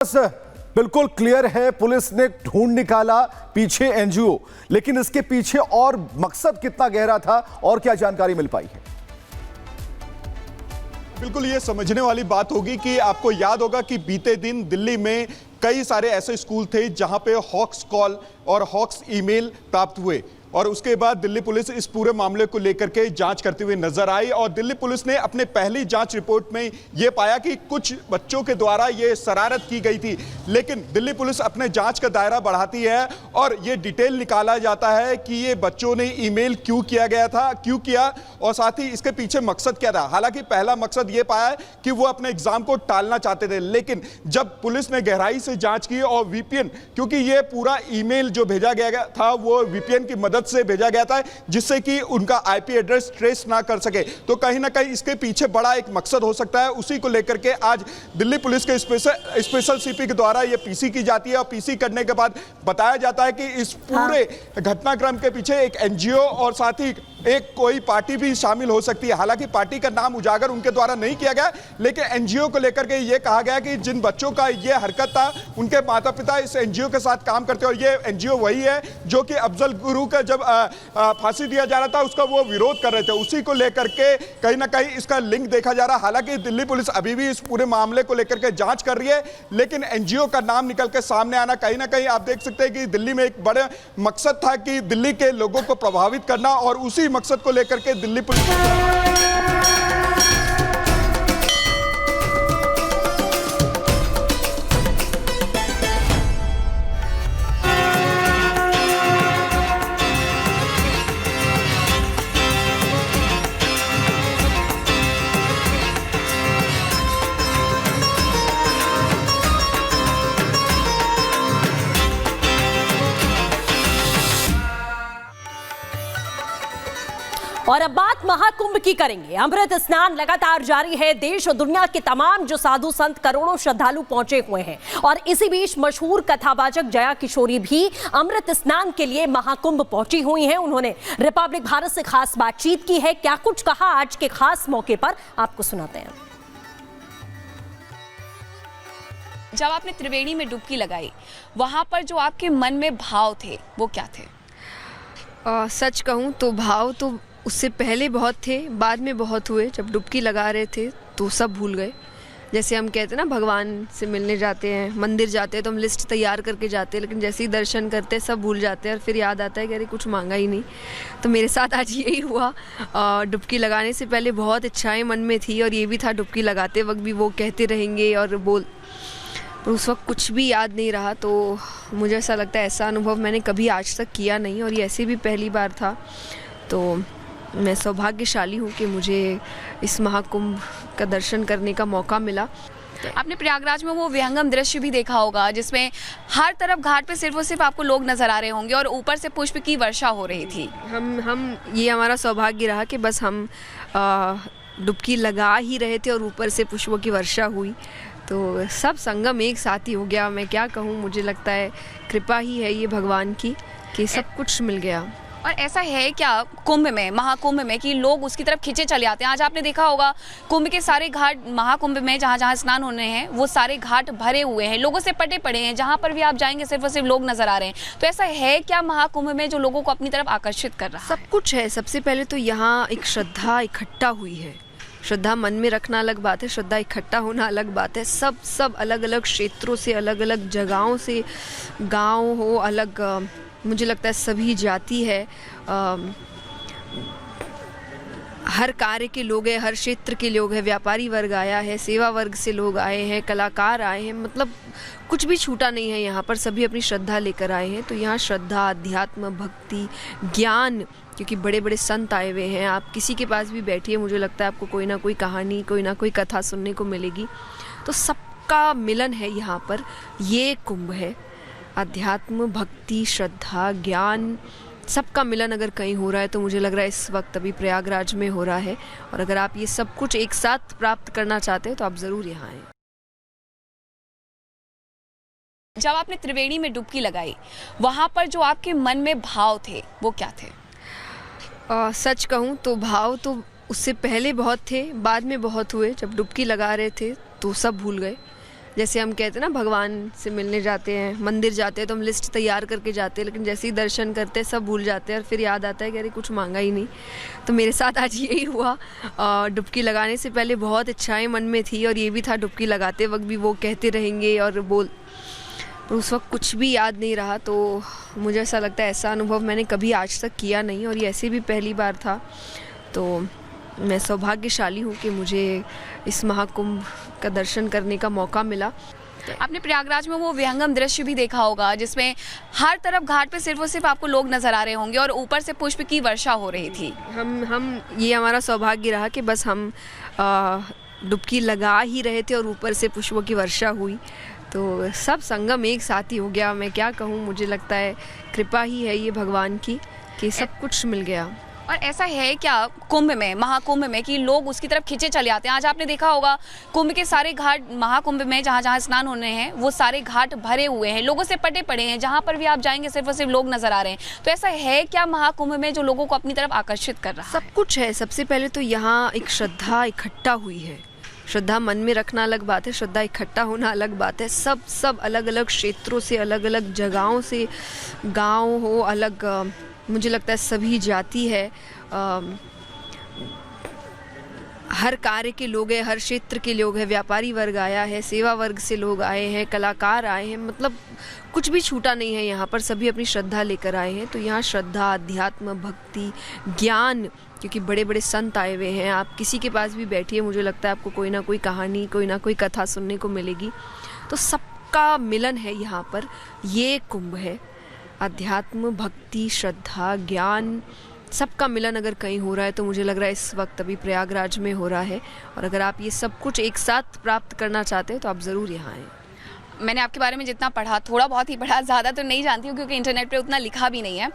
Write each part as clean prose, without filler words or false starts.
बिल्कुल क्लियर है, पुलिस ने ढूंढ निकाला पीछे एनजीओ, लेकिन इसके पीछे और मकसद कितना गहरा था और क्या जानकारी मिल पाई है? बिल्कुल ये समझने वाली बात होगी कि आपको याद होगा कि बीते दिन दिल्ली में कई सारे ऐसे स्कूल थे जहां पे हॉक्स कॉल और हॉक्स ईमेल प्राप्त हुए और उसके बाद दिल्ली पुलिस इस पूरे मामले को लेकर के जांच करती हुई नजर आई और दिल्ली पुलिस ने अपने पहली जांच रिपोर्ट में ये पाया कि कुछ बच्चों के द्वारा ये शरारत की गई थी। लेकिन दिल्ली पुलिस अपने जांच का दायरा बढ़ाती है और ये डिटेल निकाला जाता है कि ये बच्चों ने ईमेल क्यों किया गया था, क्यों किया और साथ ही इसके पीछे मकसद क्या था। हालांकि पहला मकसद ये पाया कि वो अपने एग्जाम को टालना चाहते थे, लेकिन जब पुलिस ने गहराई से जांच की और वीपीएन, क्योंकि ये पूरा ईमेल जो भेजा गया था वो वीपीएन की मदद से भेजा गया था जिससे कि उनका आईपी एड्रेस ट्रेस ना कर सके, तो कहीं ना कहीं इसके पीछे बड़ा एक मकसद हो सकता है। उसी को लेकर के आज दिल्ली पुलिस के स्पेशल सीपी के द्वारा ये पीसी की जाती है और पीसी करने के बाद बताया जाता है कि इस पूरे घटनाक्रम के पीछे एक एनजीओ और साथ ही एक कोई पार्टी भी शामिल हो सकती है। हालांकि पार्टी का नाम उजागर उनके द्वारा नहीं किया गया, लेकिन एनजीओ को लेकर के ये कहा गया कि जिन बच्चों का ये हरकत था उनके माता पिता इस एनजीओ के साथ काम करते हैं और ये एनजीओ वही है जो कि अफजल गुरु का जब फांसी दिया जा रहा था उसका वो विरोध कर रहे थे। उसी को लेकर के कहीं ना कहीं इसका लिंक देखा जा रहा है। हालांकि दिल्ली पुलिस अभी भी इस पूरे मामले को लेकर के जांच कर रही है, लेकिन एनजीओ का नाम निकल के सामने आना कहीं ना कहीं आप देख सकते हैं कि दिल्ली में एक बड़ा मकसद था कि दिल्ली के लोगों को प्रभावित करना और उसी मकसद को लेकर के दिल्ली पुलिस और अब बात महाकुंभ की करेंगे। अमृत स्नान लगातार जारी है। देश और दुनिया के तमाम जो साधु संत करोड़ों श्रद्धालु पहुंचे हुए हैं और इसी बीच मशहूर कथावाचक जया किशोरी भी अमृत स्नान के लिए महाकुंभ पहुंची हुई हैं। उन्होंने रिपब्लिक भारत से खास बातचीत की है। क्या कुछ कहा आज के खास मौके पर, आपको सुनाते हैं। जब आपने त्रिवेणी में डुबकी लगाई, वहां पर जो आपके मन में भाव थे वो क्या थे? सच कहूँ तो भाव तो उससे पहले बहुत थे, बाद में बहुत हुए। जब डुबकी लगा रहे थे तो सब भूल गए। जैसे हम कहते हैं ना, भगवान से मिलने जाते हैं, मंदिर जाते हैं तो हम लिस्ट तैयार करके जाते हैं, लेकिन जैसे ही दर्शन करते हैं सब भूल जाते हैं और फिर याद आता है कि अरे कुछ मांगा ही नहीं। तो मेरे साथ आज यही हुआ। डुबकी लगाने से पहले बहुत इच्छाएं मन में थी और ये भी था डुबकी लगाते वक्त भी वो कहते रहेंगे और पर उस वक्त कुछ भी याद नहीं रहा। तो मुझे ऐसा लगता है ऐसा अनुभव मैंने कभी आज तक किया नहीं और ये ऐसे भी पहली बार था। तो मैं सौभाग्यशाली हूँ कि मुझे इस महाकुंभ का दर्शन करने का मौका मिला। आपने प्रयागराज में वो विहंगम दृश्य भी देखा होगा जिसमें हर तरफ घाट पे सिर्फ और सिर्फ आपको लोग नजर आ रहे होंगे और ऊपर से पुष्प की वर्षा हो रही थी। हम ये हमारा सौभाग्य रहा कि बस हम डुबकी लगा ही रहे थे और ऊपर से पुष्पों की वर्षा हुई, तो सब संगम एक साथ ही हो गया। मैं क्या कहूँ, मुझे लगता है कृपा ही है ये भगवान की कि सब कुछ मिल गया। और ऐसा है क्या कुंभ में, महाकुंभ में, कि लोग उसकी तरफ खींचे चले आते हैं? आज आपने देखा होगा कुंभ के सारे घाट, महाकुंभ में जहाँ जहाँ स्नान होने हैं वो सारे घाट भरे हुए हैं, लोगों से पटे पड़े हैं। जहाँ पर भी आप जाएंगे सिर्फ और सिर्फ लोग नजर आ रहे हैं। तो ऐसा है क्या महाकुंभ में जो लोगों को अपनी तरफ आकर्षित कर रहा है? सब कुछ है। सबसे पहले तो यहाँ एक श्रद्धा इकट्ठा हुई है। श्रद्धा मन में रखना अलग बात है, श्रद्धा इकट्ठा होना अलग बात है। सब अलग अलग क्षेत्रों से, अलग अलग जगहों से, गांव हो अलग, मुझे लगता है सभी जाति है, हर कार्य के लोग हैं, हर क्षेत्र के लोग हैं। व्यापारी वर्ग आया है, सेवा वर्ग से लोग आए हैं, कलाकार आए हैं, मतलब कुछ भी छूटा नहीं है यहाँ पर। सभी अपनी श्रद्धा लेकर आए हैं। तो यहाँ श्रद्धा, अध्यात्म, भक्ति, ज्ञान, क्योंकि बड़े बड़े संत आए हुए हैं। आप किसी के पास भी बैठिए, मुझे लगता है आपको कोई ना कोई कहानी, कोई ना कोई कथा सुनने को मिलेगी। तो सबका मिलन है यहाँ पर। ये कुंभ है। अध्यात्म, भक्ति, श्रद्धा, ज्ञान, सबका मिलन अगर कहीं हो रहा है तो मुझे लग रहा है इस वक्त अभी प्रयागराज में हो रहा है। और अगर आप ये सब कुछ एक साथ प्राप्त करना चाहते हैं तो आप ज़रूर यहाँ आएँ। जब आपने त्रिवेणी में डुबकी लगाई, वहाँ पर जो आपके मन में भाव थे वो क्या थे? सच कहूँ तो भाव तो उससे पहले बहुत थे, बाद में बहुत हुए। जब डुबकी लगा रहे थे तो सब भूल गए। जैसे हम कहते हैं ना, भगवान से मिलने जाते हैं, मंदिर जाते हैं तो हम लिस्ट तैयार करके जाते हैं, लेकिन जैसे ही दर्शन करते हैं सब भूल जाते हैं और फिर याद आता है कि अरे कुछ मांगा ही नहीं। तो मेरे साथ आज यही हुआ। डुबकी लगाने से पहले बहुत इच्छाएं मन में थी और ये भी था डुबकी लगाते वक्त भी वो कहते रहेंगे और पर उस वक्त कुछ भी याद नहीं रहा। तो मुझे ऐसा लगता है ऐसा अनुभव मैंने कभी आज तक किया नहीं और ये ऐसे भी पहली बार था। तो मैं सौभाग्यशाली हूँ कि मुझे इस महाकुंभ का दर्शन करने का मौका मिला। आपने प्रयागराज में वो विहंगम दृश्य भी देखा होगा जिसमें हर तरफ घाट पे सिर्फ और सिर्फ आपको लोग नजर आ रहे होंगे और ऊपर से पुष्प की वर्षा हो रही थी। हम ये हमारा सौभाग्य रहा कि बस हम डुबकी लगा ही रहे थे और ऊपर से पुष्पों की वर्षा हुई। तो सब संगम एक साथ ही हो गया। मैं क्या कहूँ, मुझे लगता है कृपा ही है ये भगवान की कि सब कुछ मिल गया। और ऐसा है क्या कुंभ में, महाकुंभ में, कि लोग उसकी तरफ खींचे चले आते हैं? आज आपने देखा होगा कुंभ के सारे घाट, महाकुंभ में जहाँ जहाँ स्नान होने हैं वो सारे घाट भरे हुए हैं, लोगों से पटे पड़े हैं। जहाँ पर भी आप जाएंगे सिर्फ और सिर्फ लोग नजर आ रहे हैं। तो ऐसा है क्या महाकुंभ में जो लोगों को अपनी तरफ आकर्षित कर रहा है? सब कुछ है। सबसे पहले तो यहाँ एक श्रद्धा इकट्ठा हुई है। श्रद्धा मन में रखना अलग बात है, श्रद्धा इकट्ठा होना अलग बात है। सब अलग अलग क्षेत्रों से, अलग अलग जगहों से, गांव हो अलग, मुझे लगता है सभी जाति है, हर कार्य के लोग हैं, हर क्षेत्र के लोग हैं, व्यापारी वर्ग आया है, सेवा वर्ग से लोग आए हैं, कलाकार आए हैं, मतलब कुछ भी छूटा नहीं है यहाँ पर। सभी अपनी श्रद्धा लेकर आए हैं। तो यहाँ श्रद्धा, अध्यात्म, भक्ति, ज्ञान, क्योंकि बड़े बड़े संत आए हुए हैं। आप किसी के पास भी बैठिए, मुझे लगता है आपको कोई ना कोई कहानी, कोई ना कोई कथा सुनने को मिलेगी। तो सबका मिलन है यहाँ पर। ये कुंभ है। अध्यात्म, भक्ति, श्रद्धा, ज्ञान, सबका मिलन अगर कहीं हो रहा है तो मुझे लग रहा है इस वक्त अभी प्रयागराज में हो रहा है। और अगर आप ये सब कुछ एक साथ प्राप्त करना चाहते हैं तो आप ज़रूर यहाँ आएँ। मैंने आपके बारे में जितना पढ़ा, थोड़ा बहुत ही पढ़ा, ज़्यादा तो नहीं जानती हूँ क्योंकि इंटरनेट पे उतना लिखा भी नहीं है,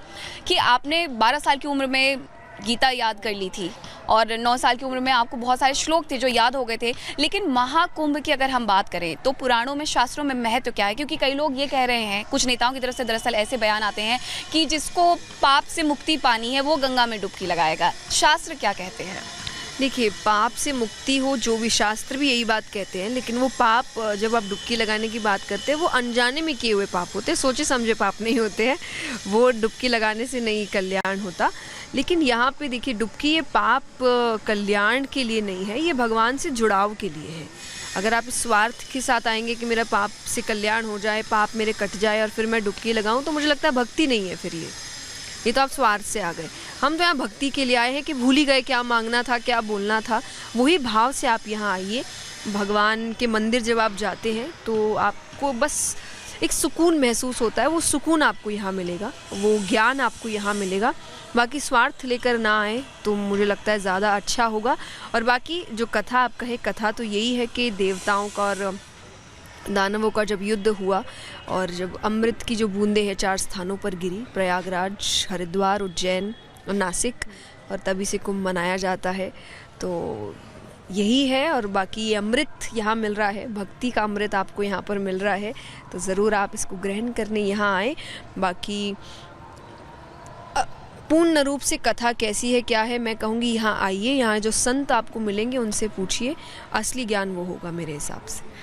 कि आपने 12 साल की उम्र में गीता याद कर ली थी और 9 साल की उम्र में आपको बहुत सारे श्लोक थे जो याद हो गए थे। लेकिन महाकुंभ की अगर हम बात करें तो पुराणों में, शास्त्रों में महत्व क्या है? क्योंकि कई लोग ये कह रहे हैं, कुछ नेताओं की तरफ से दरअसल ऐसे बयान आते हैं कि जिसको पाप से मुक्ति पानी है वो गंगा में डुबकी लगाएगा। शास्त्र क्या कहते हैं? देखिए, पाप से मुक्ति हो, जो भी शास्त्र भी यही बात कहते हैं, लेकिन वो पाप, जब आप डुबकी लगाने की बात करते हैं, वो अनजाने में किए हुए पाप होते हैं, सोचे समझे पाप नहीं होते हैं। वो डुबकी लगाने से नहीं कल्याण होता। लेकिन यहाँ पे देखिए, डुबकी ये पाप कल्याण के लिए नहीं है, ये भगवान से जुड़ाव के लिए है। अगर आप इस स्वार्थ के साथ आएंगे कि मेरा पाप से कल्याण हो जाए, पाप मेरे कट जाए और फिर मैं डुबकी लगाऊं, तो मुझे लगता है भक्ति नहीं है फिर ये तो आप स्वार्थ से आ गए। हम तो यहाँ भक्ति के लिए आए हैं कि भूल ही गए क्या मांगना था, क्या बोलना था। वही भाव से आप यहाँ आइए। भगवान के मंदिर जब आप जाते हैं तो आपको बस एक सुकून महसूस होता है। वो सुकून आपको यहाँ मिलेगा, वो ज्ञान आपको यहाँ मिलेगा। बाकी स्वार्थ लेकर ना आए तो मुझे लगता है ज़्यादा अच्छा होगा। और बाकी जो कथा आप कहे, कथा तो यही है कि देवताओं का और दानवों का जब युद्ध हुआ और जब अमृत की जो बूंदें हैं 4 स्थानों पर गिरी, प्रयागराज, हरिद्वार, उज्जैन और नासिक, और तभी से कुंभ मनाया जाता है। तो यही है। और बाकी ये अमृत यहाँ मिल रहा है, भक्ति का अमृत आपको यहाँ पर मिल रहा है, तो ज़रूर आप इसको ग्रहण करने यहाँ आए। बाकी पूर्ण रूप से कथा कैसी है, क्या है, मैं कहूँगी यहाँ आइए। यहाँ जो संत आपको मिलेंगे उनसे पूछिए, असली ज्ञान वो होगा मेरे हिसाब से।